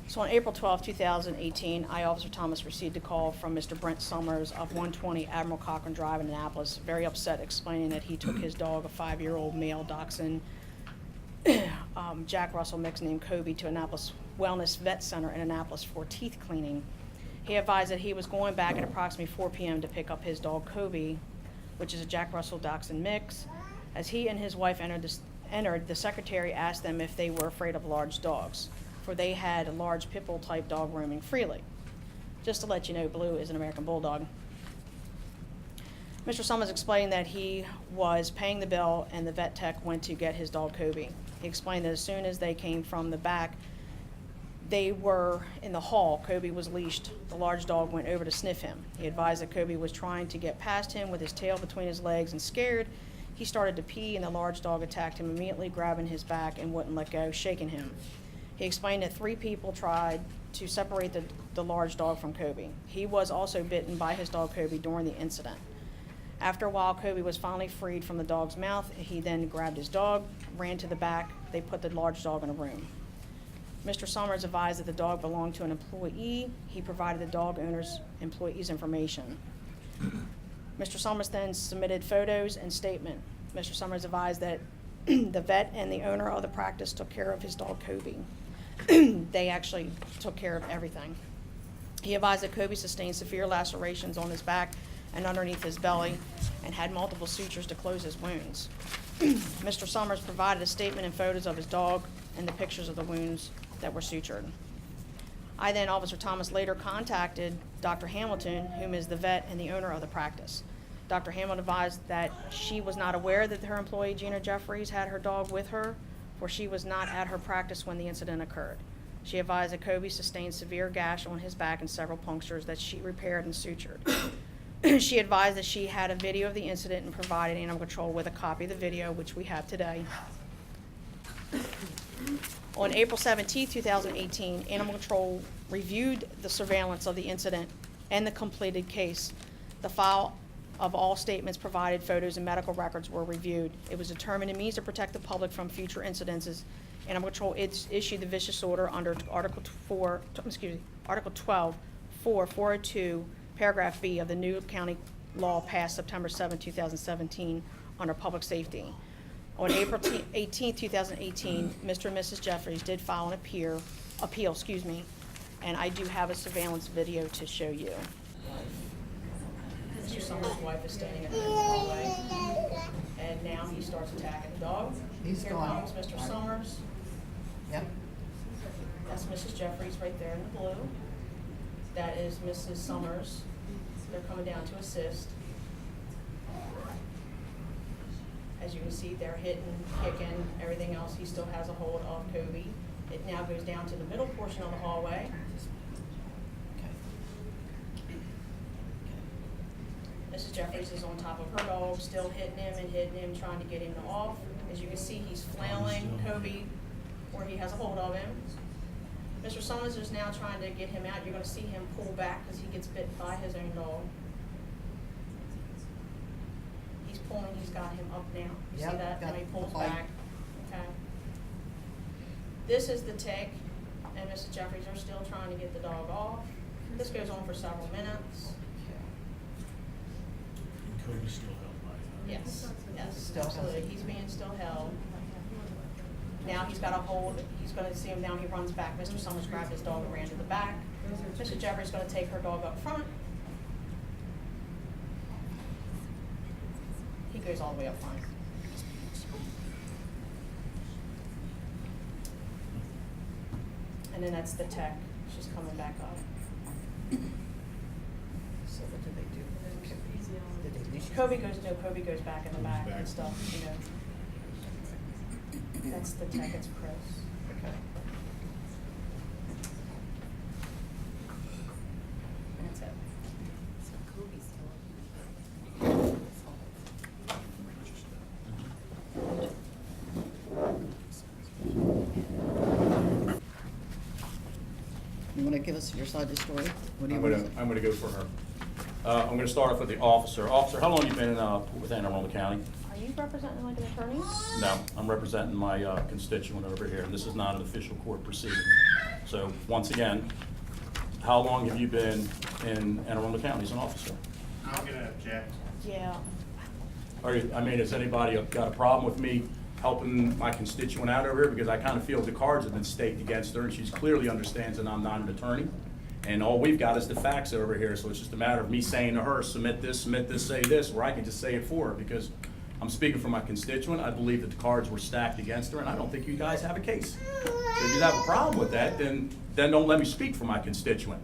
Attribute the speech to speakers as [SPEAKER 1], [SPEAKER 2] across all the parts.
[SPEAKER 1] So on April 12, 2018, I, Officer Thomas, received a call from Mr. Brent Summers of 120 Admiral Cochran Drive in Annapolis, very upset, explaining that he took his dog, a 5-year-old male dachshund, Jack Russell mix named Kobe, to Annapolis Wellness Vet Center in Annapolis for teeth cleaning. He advised that he was going back at approximately 4 p.m. to pick up his dog Kobe, which is a Jack Russell Dachshund mix. As he and his wife entered, the secretary asked them if they were afraid of large dogs, for they had a large pit bull type dog roaming freely. Just to let you know, Blue is an American Bulldog. Mr. Summers explained that he was paying the bill and the vet tech went to get his dog Kobe. He explained that as soon as they came from the back, they were in the hall. Kobe was leashed. The large dog went over to sniff him. He advised that Kobe was trying to get past him with his tail between his legs, and scared, he started to pee, and the large dog attacked him, immediately grabbing his back and wouldn't let go, shaking him. He explained that 3 people tried to separate the large dog from Kobe. He was also bitten by his dog Kobe during the incident. After a while, Kobe was finally freed from the dog's mouth. He then grabbed his dog, ran to the back. They put the large dog in a room. Mr. Summers advised that the dog belonged to an employee. He provided the dog owner's employee's information. Mr. Summers then submitted photos and statement. Mr. Summers advised that the vet and the owner of the practice took care of his dog Kobe. They actually took care of everything. He advised that Kobe sustained severe lacerations on his back and underneath his belly and had multiple sutures to close his wounds. Mr. Summers provided a statement and photos of his dog and the pictures of the wounds that were sutured. I then, Officer Thomas, later contacted Dr. Hamilton, whom is the vet and the owner of the practice. Dr. Hamilton advised that she was not aware that her employee, Gina Jefferies, had her dog with her, for she was not at her practice when the incident occurred. She advised that Kobe sustained severe gash on his back and several punctures that she repaired and sutured. She advised that she had a video of the incident and provided Animal Control with a copy of the video, which we have today. On April 17, 2018, Animal Control reviewed the surveillance of the incident and the completed case. The file of all statements provided, photos, and medical records were reviewed. It was determined it means to protect the public from future incidences. Animal Control issued the vicious order under Article 12, 402, Paragraph B of the new county law passed September 7, 2017 under public safety. On April 18, 2018, Mr. and Mrs. Jefferies did file an appeal, and I do have a surveillance video to show you. Mr. Summers' wife is standing at the end of the hallway, and now he starts attacking the dog.
[SPEAKER 2] He's
[SPEAKER 1] Here
[SPEAKER 2] gone.
[SPEAKER 1] comes Mr. Summers.
[SPEAKER 2] Yep.
[SPEAKER 1] That's Mrs. Jefferies right there in the blue. That is Mrs. Summers. They're coming down to assist. As you can see, they're hitting, kicking, everything else. He still has a hold of Kobe. It now goes down to the middle portion of the hallway. Mrs. Jefferies is on top of her dog, still hitting him, trying to get him off. As you can see, he's flailing Kobe where he has a hold of him. Mr. Summers is now trying to get him out. You're going to see him pull back because he gets bit by his own dog. He's pulling, he's got him up now. You see that? Now he pulls back. Okay. This is the tick, and Mrs. Jefferies are still trying to get the dog off. This goes on for several minutes.
[SPEAKER 3] And Kobe's still held by
[SPEAKER 1] Yes,
[SPEAKER 2] Still
[SPEAKER 1] absolutely.
[SPEAKER 2] held.
[SPEAKER 1] He's being still held. Now he's got a hold. He's going to see him now. He runs back. Mr. Summers grabbed his dog and ran to the back. Mrs. Jefferies is going to take her dog up front. He goes all the way up front. And then that's the tech. She's coming back up.
[SPEAKER 2] So what did they do? Did they leash?
[SPEAKER 1] Kobe goes back in the back
[SPEAKER 3] back.
[SPEAKER 1] and stuff, you know. That's the tech, it's Chris.
[SPEAKER 2] Okay.
[SPEAKER 1] That's it.
[SPEAKER 2] You wanna give us your side of the story? What do you
[SPEAKER 4] I'm
[SPEAKER 2] want
[SPEAKER 4] gonna,
[SPEAKER 2] to say?
[SPEAKER 4] I'm gonna go for her. I'm gonna start off with the officer. Officer, how long you been with Anne Arundel County?
[SPEAKER 1] Are you representing like an attorney?
[SPEAKER 4] No, I'm representing my constituent over here, and this is not an official court proceeding. So, once again, how long have you been in Anne Arundel County as an officer?
[SPEAKER 5] I'm gonna object.
[SPEAKER 1] Yeah.
[SPEAKER 4] Has anybody got a problem with me helping my constituent out over here? Because I kind of feel the cards have been staked against her, and she clearly understands that I'm not an attorney. And all we've got is the facts over here, so it's just a matter of me saying to her, submit this, say this, or I can just say it for her, because I'm speaking for my constituent. I believe that the cards were stacked against her, and I don't think you guys have a case. So if you have a problem with that, then don't let me speak for my constituent.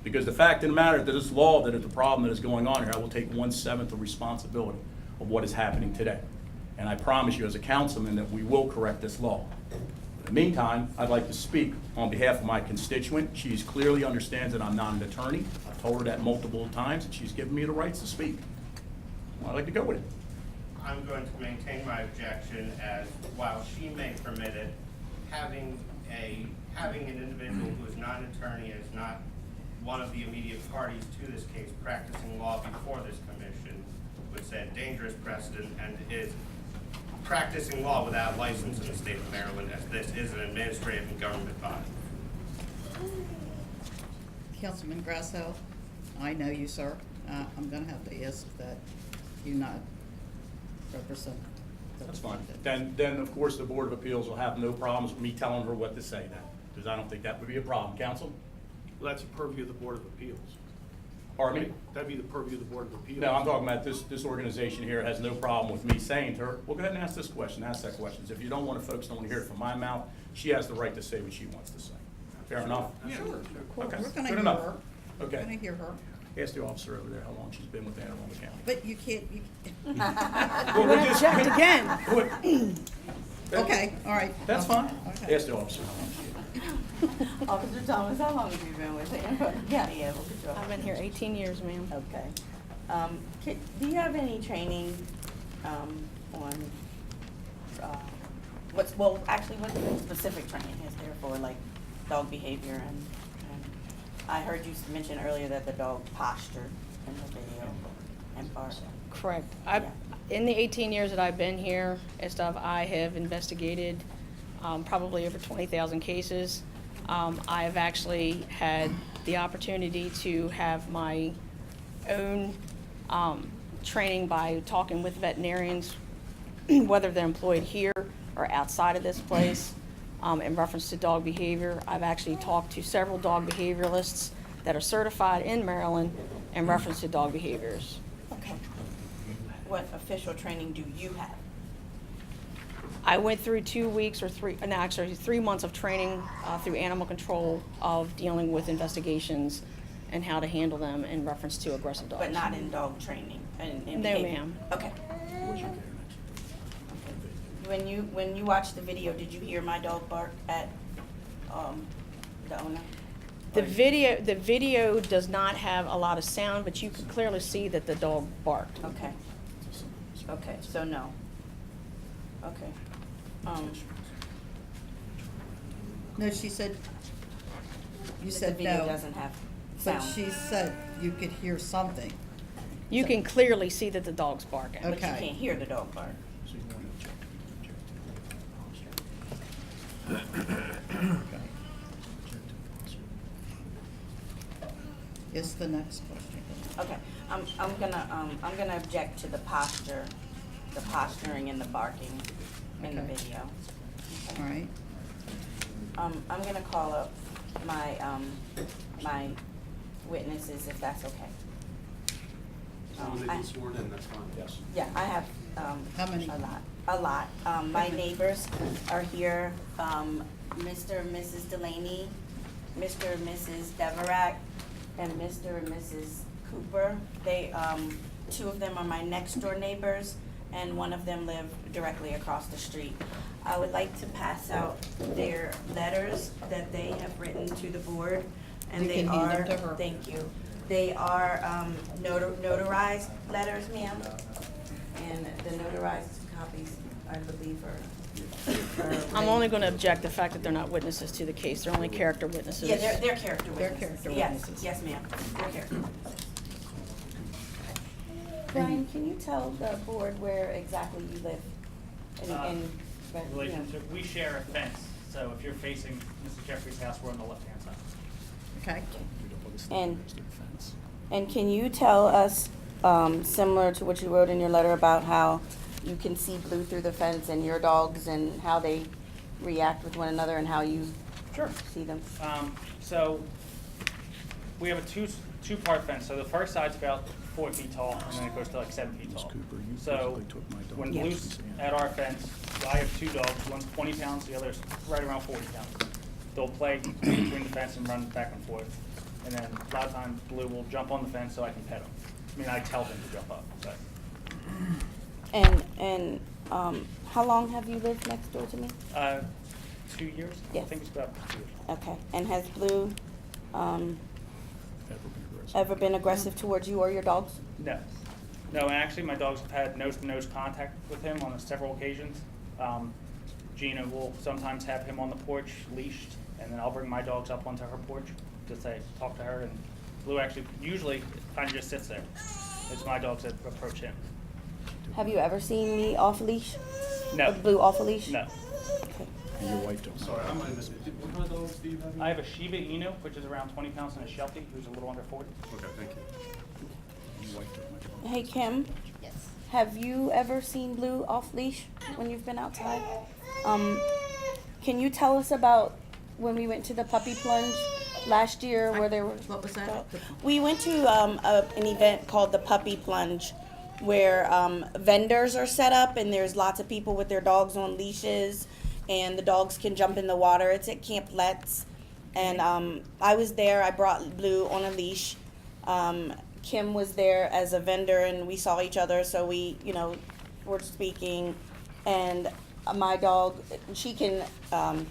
[SPEAKER 4] Because the fact of the matter is that this law, that is the problem that is going on here, I will take 1/7 of responsibility of what is happening today. And I promise you as a councilman that we will correct this law. In the meantime, I'd like to speak on behalf of my constituent. She clearly understands that I'm not an attorney. I've told her that multiple times, and she's given me the rights to speak. Well, I'd like to go with it.
[SPEAKER 5] I'm going to maintain my objection, as while she may permit it, having an individual who is not an attorney, is not one of the immediate parties to this case, practicing law before this commission, would set dangerous precedent and is practicing law without license in the state of Maryland, as this is an administrative and government body.
[SPEAKER 2] Councilman Grasso, I know you, sir. I'm gonna have to ask that you not represent. the
[SPEAKER 4] That's fine.
[SPEAKER 2] defendant.
[SPEAKER 4] Then, of course, the Board of Appeals will have no problems with me telling her what to say then, because I don't think that would be a problem. Counsel?
[SPEAKER 3] Well, that's a purview of the Board of Appeals.
[SPEAKER 4] Pardon me?
[SPEAKER 3] That'd be the purview of the Board of Appeals.
[SPEAKER 4] No, I'm talking about this organization here has no problem with me saying to her, well, go ahead and ask this question, ask that question. If you don't want to, folks don't want to hear it from my mouth, she has the right to say what she wants to say. Fair enough?
[SPEAKER 3] Yeah,
[SPEAKER 2] Sure.
[SPEAKER 4] Okay,
[SPEAKER 2] We're gonna
[SPEAKER 4] good
[SPEAKER 2] hear
[SPEAKER 4] enough.
[SPEAKER 2] her. We're
[SPEAKER 4] Okay.
[SPEAKER 2] gonna hear her.
[SPEAKER 4] Ask the officer over there how long she's been with Anne Arundel County.
[SPEAKER 2] But you can't,
[SPEAKER 1] I'm gonna object again.
[SPEAKER 2] okay, all right.
[SPEAKER 4] That's fine.
[SPEAKER 2] Okay.
[SPEAKER 4] Ask the officer.
[SPEAKER 6] Officer Thomas, how long have you been with Anne Arundel County Animal Control?
[SPEAKER 1] I've been here 18 years, ma'am.
[SPEAKER 6] Okay. Do you have any training, on, what specific training is there for, like, dog behavior and I heard you mention earlier that the dog postured in the video and barked.
[SPEAKER 1] Correct.
[SPEAKER 6] Yeah.
[SPEAKER 1] In the 18 years that I've been here and stuff, I have investigated probably over 20,000 cases. I've actually had the opportunity to have my own training by talking with veterinarians, whether they're employed here or outside of this place, in reference to dog behavior. I've actually talked to several dog behavioralists that are certified in Maryland in reference to dog behaviors.
[SPEAKER 6] Okay. What official training do you have?
[SPEAKER 1] I went through 2 weeks or 3 months of training through animal control of dealing with investigations and how to handle them in reference to aggressive dogs.
[SPEAKER 6] But not in dog training? In
[SPEAKER 1] No,
[SPEAKER 6] behavior?
[SPEAKER 1] ma'am.
[SPEAKER 6] Okay. When you watched the video, did you hear my dog bark at the owner?
[SPEAKER 1] The video does not have a lot of sound, but you can clearly see that the dog barked.
[SPEAKER 6] Okay. Okay, so no. Okay.
[SPEAKER 2] No, she said, you
[SPEAKER 6] The
[SPEAKER 2] said
[SPEAKER 6] video
[SPEAKER 2] no,
[SPEAKER 6] doesn't have
[SPEAKER 2] but
[SPEAKER 6] sound.
[SPEAKER 2] she said you could hear something.
[SPEAKER 1] You can clearly see that the dog's barking.
[SPEAKER 2] Okay.
[SPEAKER 6] But you can't hear the dog bark.
[SPEAKER 2] Is the next question.
[SPEAKER 6] Okay, I'm gonna object to the posturing and the barking in the
[SPEAKER 2] Okay.
[SPEAKER 6] video. Okay.
[SPEAKER 2] All right,
[SPEAKER 6] I'm gonna call up my, my witnesses, if that's okay.
[SPEAKER 3] As long as they
[SPEAKER 6] I-
[SPEAKER 3] get sworn in, that's fine.
[SPEAKER 4] Yes.
[SPEAKER 6] Yeah, I have,
[SPEAKER 2] How many?
[SPEAKER 6] a lot. My neighbors are here, Mr. and Mrs. Delaney, Mr. and Mrs. Deverak, and Mr. and Mrs. Cooper. They, two of them are my next door neighbors, and one of them live directly across the street. I would like to pass out their letters that they have written to the board, and
[SPEAKER 2] You
[SPEAKER 6] they
[SPEAKER 2] can hand them
[SPEAKER 6] are,
[SPEAKER 2] to her.
[SPEAKER 6] thank you. They are, notarized letters, ma'am. And the notarized copies, I believe, are
[SPEAKER 1] I'm only gonna object the fact that they're not witnesses to the case. They're only character witnesses.
[SPEAKER 6] Yeah, they're character
[SPEAKER 2] They're
[SPEAKER 6] witnesses.
[SPEAKER 2] character
[SPEAKER 6] Yes,
[SPEAKER 2] witnesses.
[SPEAKER 6] yes, ma'am, they're character witnesses. Brian, can you tell the board where exactly you live?
[SPEAKER 7] Relationship, we share a fence, so if you're facing Mrs. Jeffries' house, we're on the left-hand side.
[SPEAKER 2] Okay,
[SPEAKER 6] And can you tell us, similar to what you wrote in your letter about how you can see Blue through the fence and your dogs and how they react with one another and how you
[SPEAKER 7] Sure.
[SPEAKER 6] see them?
[SPEAKER 7] So, we have a two-part fence, so the first side's about 4 feet tall, and then it goes to like 7 feet tall. So, when
[SPEAKER 6] Yeah.
[SPEAKER 7] Blue's at our fence, I have 2 dogs, one's 20 pounds, the other's right around 40 pounds. They'll play between the fence and run back and forth, and then a lot of times Blue will jump on the fence so I can pet him. I mean, I tell him to jump up, but
[SPEAKER 6] And how long have you lived next door to me?
[SPEAKER 7] 2 years?
[SPEAKER 6] Yes.
[SPEAKER 7] I think it's about 2 years.
[SPEAKER 6] Okay, and has Blue, ever been aggressive towards you or your dogs?
[SPEAKER 7] No. No, and actually, my dogs have had nose-to-nose contact with him on several occasions. Gina will sometimes have him on the porch leashed, and then I'll bring my dogs up onto her porch to say, talk to her, and Blue actually usually kind of just sits there. It's my dogs that approach him.
[SPEAKER 6] Have you ever seen me off leash?
[SPEAKER 7] No.
[SPEAKER 6] Blue off a leash?
[SPEAKER 7] No.
[SPEAKER 6] Okay.
[SPEAKER 4] And your wife don't.
[SPEAKER 3] Sorry, I might have missed it. What kind of dogs do you have?
[SPEAKER 7] I have a Shiba Inu, which is around 20 pounds, and a Sheltie, who's a little under 40.
[SPEAKER 3] Okay, thank you.
[SPEAKER 4] Your wife don't.
[SPEAKER 6] Hey, Kim,
[SPEAKER 8] Yes.
[SPEAKER 6] have you ever seen Blue off leash when you've been outside? Can you tell us about when we went to the puppy plunge last year where there were...
[SPEAKER 2] what was that?
[SPEAKER 6] We went to an event called the Puppy Plunge where vendors are set up and there's lots of people with their dogs on leashes and the dogs can jump in the water. It's at Camp Letts. And I was there. I brought Blue on a leash. Kim was there as a vendor and we saw each other, so we, were speaking. And my dog, she can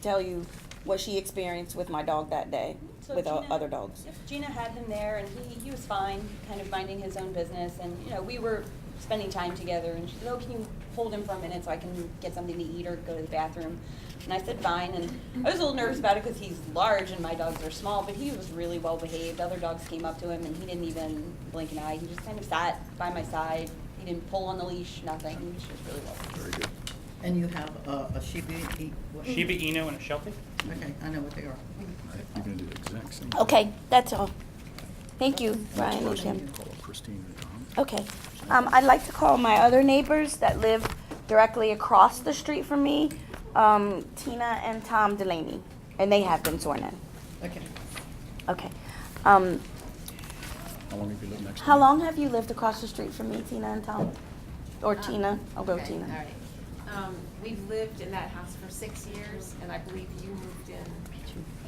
[SPEAKER 6] tell you what she experienced with my dog that day
[SPEAKER 8] So
[SPEAKER 6] with
[SPEAKER 8] Gina-
[SPEAKER 6] other dogs.
[SPEAKER 8] Yep, Gina had him there, and he was fine, kind of minding his own business, and, we were spending time together, and she said, oh, can you hold him for a minute so I can get something to eat or go to the bathroom? And I said, fine, and I was a little nervous about it because he's large and my dogs are small, but he was really well behaved. Other dogs came up to him, and he didn't even blink an eye. He just kind of sat by my side. He didn't pull on the leash, nothing. He was just really well behaved.
[SPEAKER 4] Very good.
[SPEAKER 2] And you have a Shiba, what?
[SPEAKER 7] Shiba Inu and a Sheltie.
[SPEAKER 2] Okay, I know what they are.
[SPEAKER 4] You're gonna do the exact same.
[SPEAKER 6] Okay, that's all. Thank you, Brian and Kim.
[SPEAKER 4] Call up Christine and Tom.
[SPEAKER 6] Okay. I'd like to call my other neighbors that live directly across the street from me, Tina and Tom Delaney, and they have been sworn in.
[SPEAKER 2] Okay.
[SPEAKER 6] Okay.
[SPEAKER 4] How long have you lived next to
[SPEAKER 6] How
[SPEAKER 4] me?
[SPEAKER 6] long have you lived across the street from me, Tina and Tom? Or Tina? I'll go
[SPEAKER 9] Okay,
[SPEAKER 6] Tina.
[SPEAKER 9] All right. We've lived in that house for 6 years, and I believe you moved in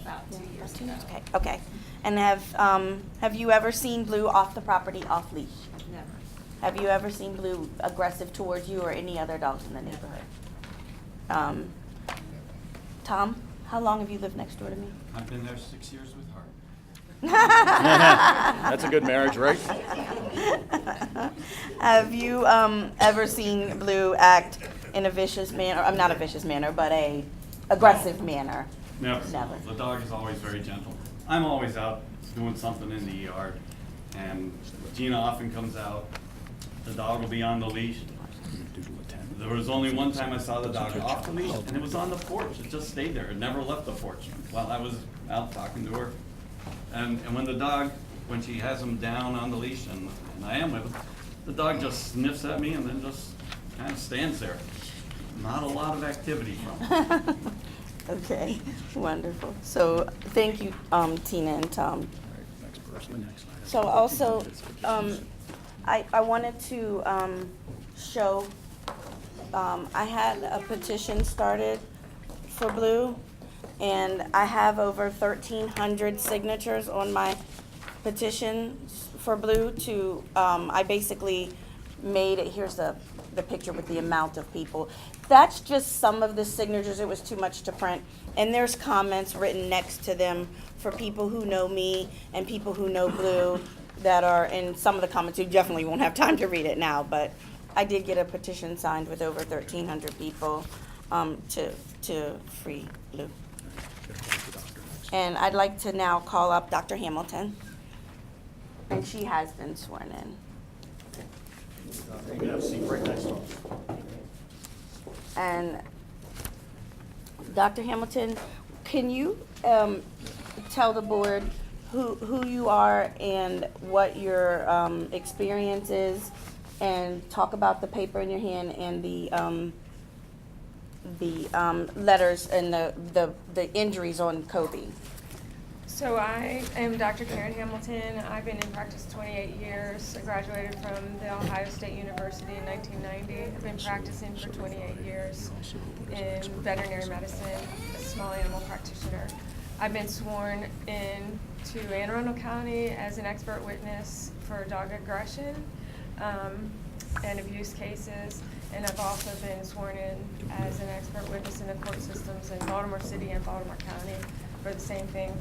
[SPEAKER 9] about 2 years ago.
[SPEAKER 6] Okay. Okay. And have you ever seen Blue off the property off leash?
[SPEAKER 9] Never.
[SPEAKER 6] Have you ever seen Blue aggressive towards you or any other dogs in the neighborhood? Tom, how long have you lived next door to me?
[SPEAKER 10] I've been there 6 years with her.
[SPEAKER 4] That's a good marriage, right?
[SPEAKER 6] Have you ever seen Blue act in a vicious manner? I'm not a vicious manner, but a aggressive manner.
[SPEAKER 10] Never.
[SPEAKER 6] Never.
[SPEAKER 10] The dog is always very gentle. I'm always out doing something in the yard, and Gina often comes out. The dog will be on the leash. There was only one time I saw the dog off the leash, and it was on the porch. It just stayed there. It never left the porch while I was out talking to her. And when the dog, when she has him down on the leash, and I am with him, the dog just sniffs at me and then just kind of stands there. Not a lot of activity from him.
[SPEAKER 6] Okay, wonderful. So thank you, Tina and Tom.
[SPEAKER 4] Next person.
[SPEAKER 6] So also, I wanted to show, I had a petition started for Blue, and I have over 1,300 signatures on my petition for Blue to, I basically made it, here's the picture with the amount of people. That's just some of the signatures. It was too much to print. And there's comments written next to them for people who know me and people who know Blue that are in some of the comments. You definitely won't have time to read it now, but I did get a petition signed with over 1,300 people. to free Blue. And I'd like to now call up Dr. Hamilton, and she has been sworn in.
[SPEAKER 3] You can have a seat right next to him.
[SPEAKER 6] And Dr. Hamilton, can you tell the board who you are and what your experience is, and talk about the paper in your hand and the letters and the injuries on Kobe?
[SPEAKER 11] So I am Dr. Karen Hamilton. I've been in practice 28 years. I graduated from the Ohio State University in 1990. I've been practicing for 28 years in veterinary medicine, a small animal practitioner. I've been sworn in to Anne Arundel County as an expert witness for dog aggression and abuse cases, and I've also been sworn in as an expert witness in the court systems in Baltimore City and Baltimore County for the same thing.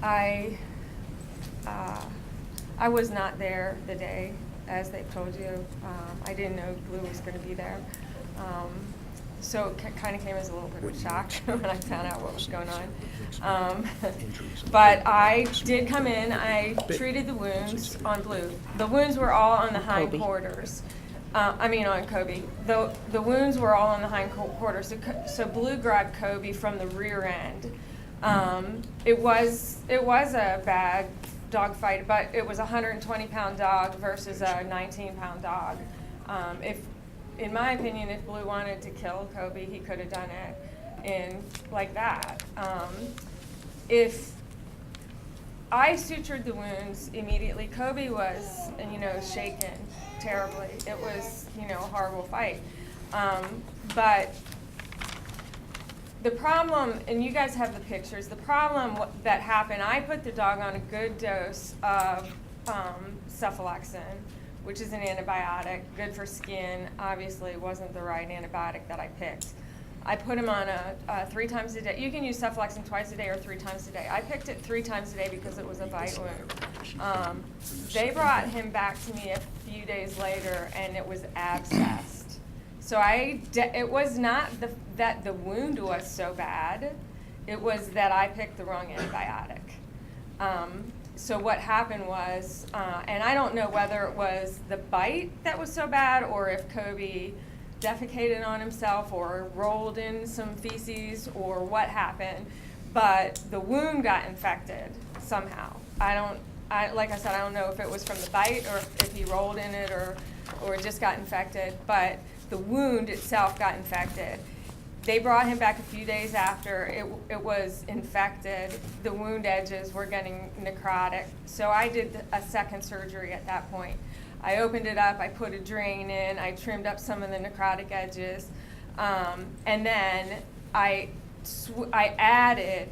[SPEAKER 11] I was not there the day, as they told you. I didn't know Blue was going to be there. So it kind of came as a little bit of a shock when I found out what was going on. But I did come in. I treated the wounds on Blue. The wounds were all on the hind quarters. On Kobe. The wounds were all on the hind quarters. So Blue grabbed Kobe from the rear end. It was a bad dog fight, but it was a 120-pound dog versus a 19-pound dog. In my opinion, if Blue wanted to kill Kobe, he could have done it like that. If I sutured the wounds immediately, Kobe was, shaken terribly. It was, a horrible fight. But the problem, and you guys have the pictures, the problem that happened, I put the dog on a good dose of cephalexin, which is an antibiotic, good for skin. Obviously, it wasn't the right antibiotic that I picked. I put him on a 3 times a day. You can use cephalexin twice a day or 3 times a day. I picked it 3 times a day because it was a bite wound. They brought him back to me a few days later, and it was abscessed. So it was not that the wound was so bad. It was that I picked the wrong antibiotic. So what happened was, and I don't know whether it was the bite that was so bad or if Kobe defecated on himself or rolled in some feces or what happened, but the wound got infected somehow. Like I said, I don't know if it was from the bite or if he rolled in it or it just got infected, but the wound itself got infected. They brought him back a few days after. It was infected. The wound edges were getting necrotic. So I did a second surgery at that point. I opened it up. I put a drain in. I trimmed up some of the necrotic edges. And then I added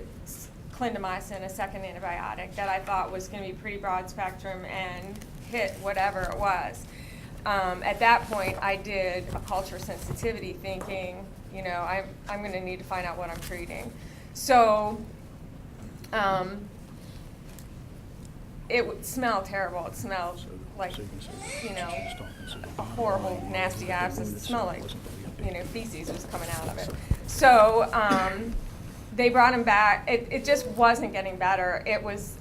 [SPEAKER 11] clindamycin, a second antibiotic that I thought was going to be pretty broad spectrum and hit whatever it was. At that point, I did a culture sensitivity thinking, I'm going to need to find out what I'm treating. So it smelled terrible. It smelled like, a horrible, nasty abscess. It smelled like, feces was coming out of it. So they brought him back. It just wasn't getting better. It was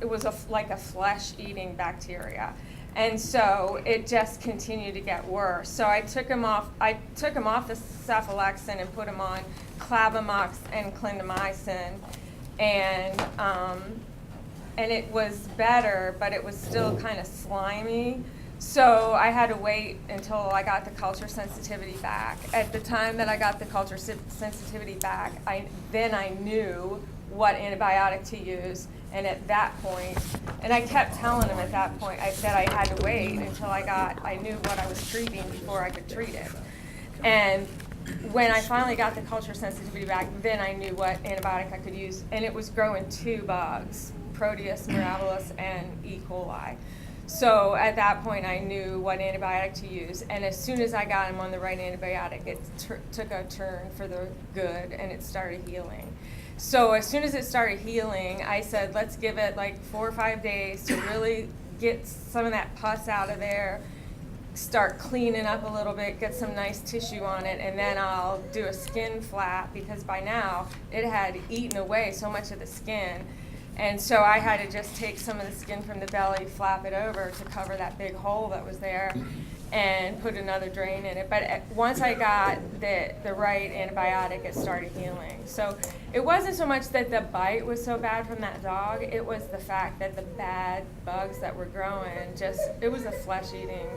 [SPEAKER 11] like a flesh-eating bacteria. And so it just continued to get worse. So I took him off the cephalexin and put him on clavamox and clindamycin, and it was better, but it was still kind of slimy. So I had to wait until I got the culture sensitivity back. At the time that I got the culture sensitivity back, I knew what antibiotic to use. And at that point, and I kept telling him at that point, I said I had to wait until I knew what I was treating before I could treat it. And when I finally got the culture sensitivity back, then I knew what antibiotic I could use. And it was growing 2 bugs, Proteus mirabilis and E. coli. So at that point, I knew what antibiotic to use. And as soon as I got him on the right antibiotic, it took a turn for the good, and it started healing. So as soon as it started healing, I said, let's give it like 4 or 5 days to really get some of that pus out of there. start cleaning up a little bit, get some nice tissue on it, and then I'll do a skin flap, because by now it had eaten away so much of the skin. And so I had to just take some of the skin from the belly, flap it over to cover that big hole that was there, and put another drain in it. But once I got the right antibiotic, it started healing. So it wasn't so much that the bite was so bad from that dog, it was the fact that the bad bugs that were growing, it was a flesh-eating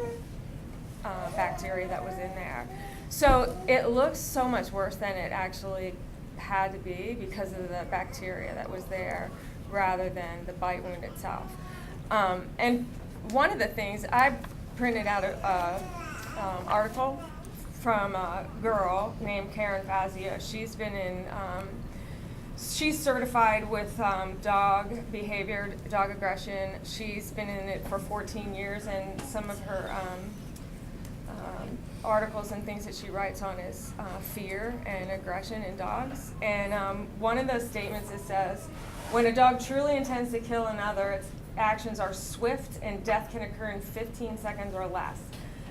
[SPEAKER 11] bacteria that was in there. So it looks so much worse than it actually had to be because of the bacteria that was there rather than the bite wound itself. And one of the things, I printed out an article from a girl named Karen Fazio. She's been in, she's certified with dog behavior, dog aggression. She's been in it for 14 years, and some of her articles and things that she writes on is fear and aggression in dogs. And one of those statements, it says, when a dog truly intends to kill another, its actions are swift and death can occur in 15 seconds or less.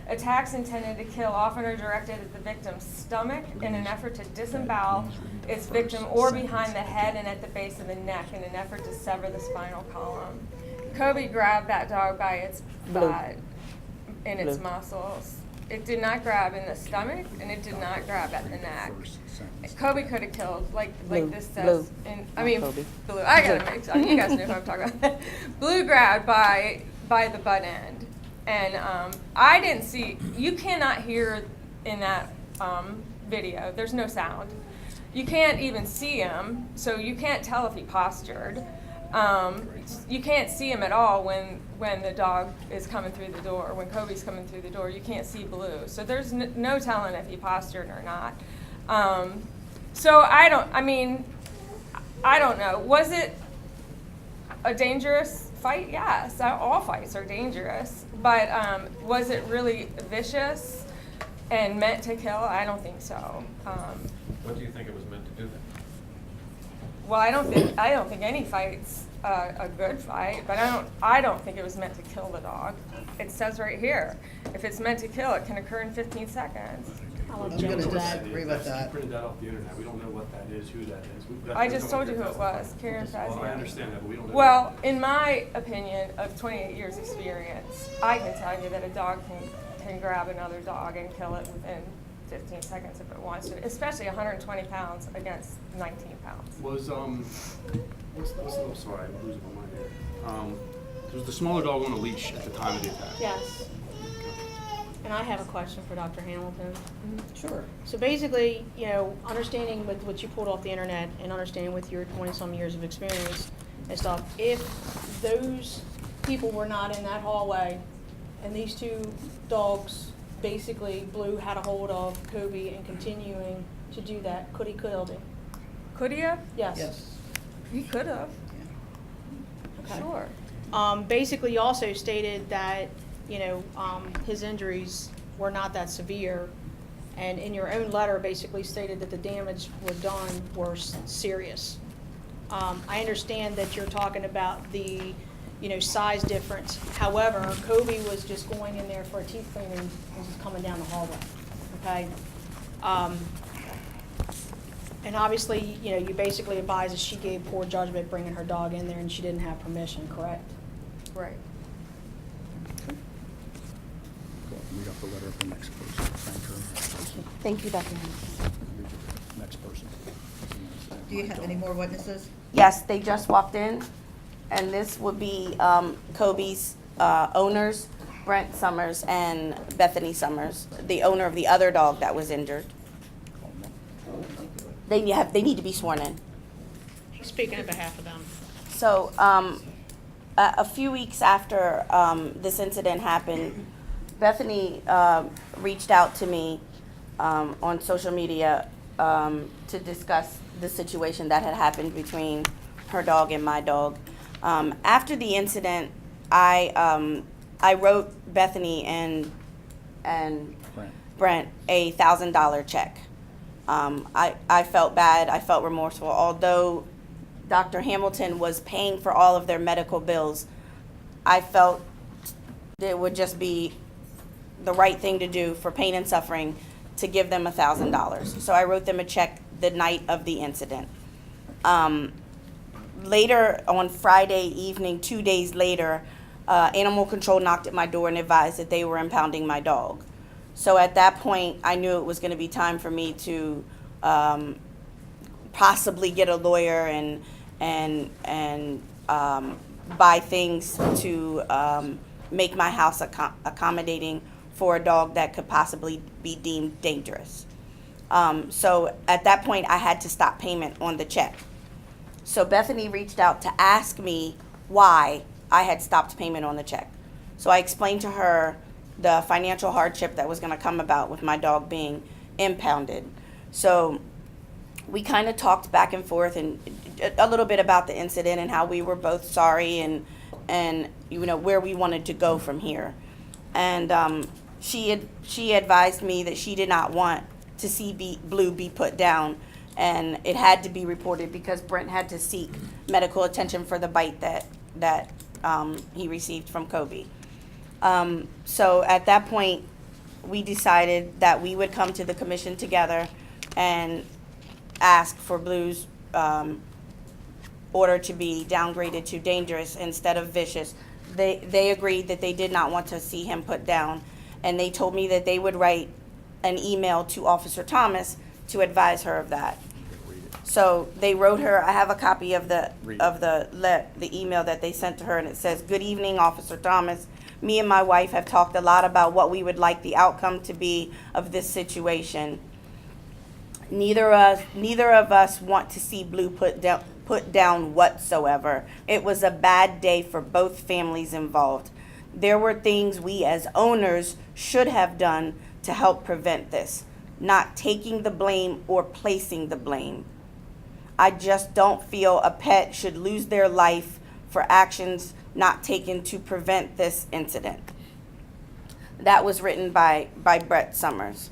[SPEAKER 11] Attacks intended to kill often are directed at the victim's stomach in an effort to disembowel its victim, or behind the head and at the base of the neck in an effort to sever the spinal column. Kobe grabbed that dog by its butt in its muscles. It did not grab in the stomach, and it did not grab at the neck. Kobe could have killed, like this says. Blue. I gotta make sure. You guys know who I'm talking about. Blue grabbed by the butt end, and I didn't see. You cannot hear in that video. There's no sound. You can't even see him, so you can't tell if he postured. You can't see him at all when the dog is coming through the door. When Kobe's coming through the door, you can't see Blue. So there's no telling if he postured or not. So I don't know. Was it a dangerous fight? Yes, all fights are dangerous. But was it really vicious and meant to kill? I don't think so.
[SPEAKER 3] What do you think it was meant to do then?
[SPEAKER 11] Well, I don't think any fight's a good fight, but I don't think it was meant to kill the dog. It says right here, if it's meant to kill, it can occur in 15 seconds.
[SPEAKER 1] I'll
[SPEAKER 2] I'm
[SPEAKER 1] object
[SPEAKER 2] gonna
[SPEAKER 1] to that.
[SPEAKER 2] disagree with that.
[SPEAKER 3] You printed that off the internet. We don't know what that is, who that is.
[SPEAKER 11] I just told you who it was, Karen Fazio.
[SPEAKER 3] Well, I understand that, but we don't know.
[SPEAKER 11] Well, in my opinion of 28 years experience, I can tell you that a dog can grab another dog and kill it within 15 seconds if it wants to, especially 120 pounds against 19 pounds.
[SPEAKER 12] Was I'm sorry, I'm losing my mind here. Was the smaller dog on a leash at the time of the attack?
[SPEAKER 1] Yes. And I have a question for Dr. Hamilton.
[SPEAKER 2] Sure.
[SPEAKER 1] So basically, understanding with what you pulled off the internet and understanding with your 20-some years of experience and stuff, if those people were not in that hallway and these two dogs, basically Blue had a hold of Kobe and continuing to do that, could he killed him?
[SPEAKER 11] Could he have?
[SPEAKER 1] Yes.
[SPEAKER 2] Yes.
[SPEAKER 11] He could have.
[SPEAKER 1] Okay.
[SPEAKER 11] Sure.
[SPEAKER 1] Basically, you also stated that, his injuries were not that severe, and in your own letter basically stated that the damage were serious. I understand that you're talking about the, size difference. However, Kobe was just going in there for a teeth cleaning and just coming down the hallway, okay? And obviously, you basically advised that she gave poor judgment bringing her dog in there and she didn't have permission, correct?
[SPEAKER 11] Right.
[SPEAKER 4] Read off the letter of the next person. Thank her.
[SPEAKER 6] Thank you, Dr. Hamilton.
[SPEAKER 4] Next person.
[SPEAKER 2] Do you have any more witnesses?
[SPEAKER 6] Yes, they just walked in, and this would be Kobe's owners, Brent Summers and Bethany Summers, the owner of the other dog that was injured. They need to be sworn in.
[SPEAKER 1] Speaking on behalf of them.
[SPEAKER 6] So a few weeks after this incident happened, Bethany reached out to me on social media to discuss the situation that had happened between her dog and my dog. After the incident, I wrote Bethany and Brent a $1,000 check. I felt bad. I felt remorseful. Although Dr. Hamilton was paying for all of their medical bills, I felt it would just be the right thing to do for pain and suffering to give them $1,000. So I wrote them a check the night of the incident. Later on Friday evening, 2 days later, animal control knocked at my door and advised that they were impounding my dog. So at that point, I knew it was going to be time for me to possibly get a lawyer and buy things to make my house accommodating for a dog that could possibly be deemed dangerous. So at that point, I had to stop payment on the check. So Bethany reached out to ask me why I had stopped payment on the check. So I explained to her the financial hardship that was going to come about with my dog being impounded. So we kind of talked back and forth and a little bit about the incident and how we were both sorry and you know where we wanted to go from here. And she advised me that she did not want to see Blue be put down, and it had to be reported because Brent had to seek medical attention for the bite that he received from Kobe. So at that point, we decided that we would come to the commission together and ask for Blue's order to be downgraded to dangerous instead of vicious. They agreed that they did not want to see him put down, and they told me that they would write an email to Officer Thomas to advise her of that. So they wrote her. I have a copy of the email that they sent to her, and it says, "Good evening, Officer Thomas. Me and my wife have talked a lot about what we would like the outcome to be of this situation. Neither of us want to see Blue put down whatsoever. It was a bad day for both families involved. There were things we as owners should have done to help prevent this, not taking the blame or placing the blame. I just don't feel a pet should lose their life for actions not taken to prevent this incident." That was written by Brett Summers.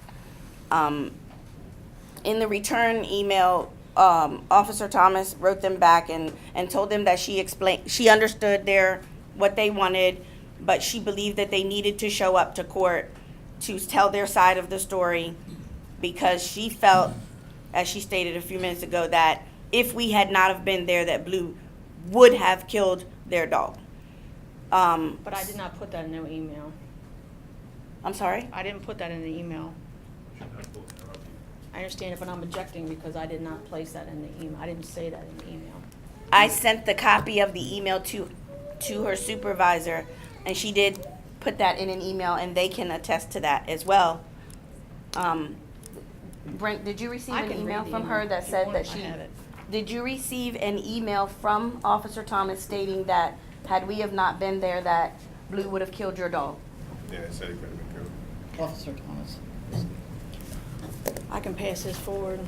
[SPEAKER 6] In the return email, Officer Thomas wrote them back and told them that she understood what they wanted, but she believed that they needed to show up to court to tell their side of the story because she felt, as she stated a few minutes ago, that if we had not have been there, that Blue would have killed their dog.
[SPEAKER 1] But I did not put that in the email.
[SPEAKER 6] I'm sorry?
[SPEAKER 1] I didn't put that in the email. I understand it, but I'm objecting because I did not place that in the email. I didn't say that in the email.
[SPEAKER 6] I sent the copy of the email to her supervisor, and she did put that in an email, and they can attest to that as well. Brent, did you receive
[SPEAKER 1] I
[SPEAKER 6] an
[SPEAKER 1] can
[SPEAKER 6] email
[SPEAKER 1] read the
[SPEAKER 6] from
[SPEAKER 1] email
[SPEAKER 6] her that
[SPEAKER 1] if you
[SPEAKER 6] said
[SPEAKER 1] want.
[SPEAKER 6] that
[SPEAKER 1] I
[SPEAKER 6] she...
[SPEAKER 1] have it.
[SPEAKER 6] Did you receive an email from Officer Thomas stating that had we have not been there, that Blue would have killed your dog?
[SPEAKER 3] Yeah, it said he could have been killed.
[SPEAKER 2] Officer Thomas.
[SPEAKER 1] I can pass this forward.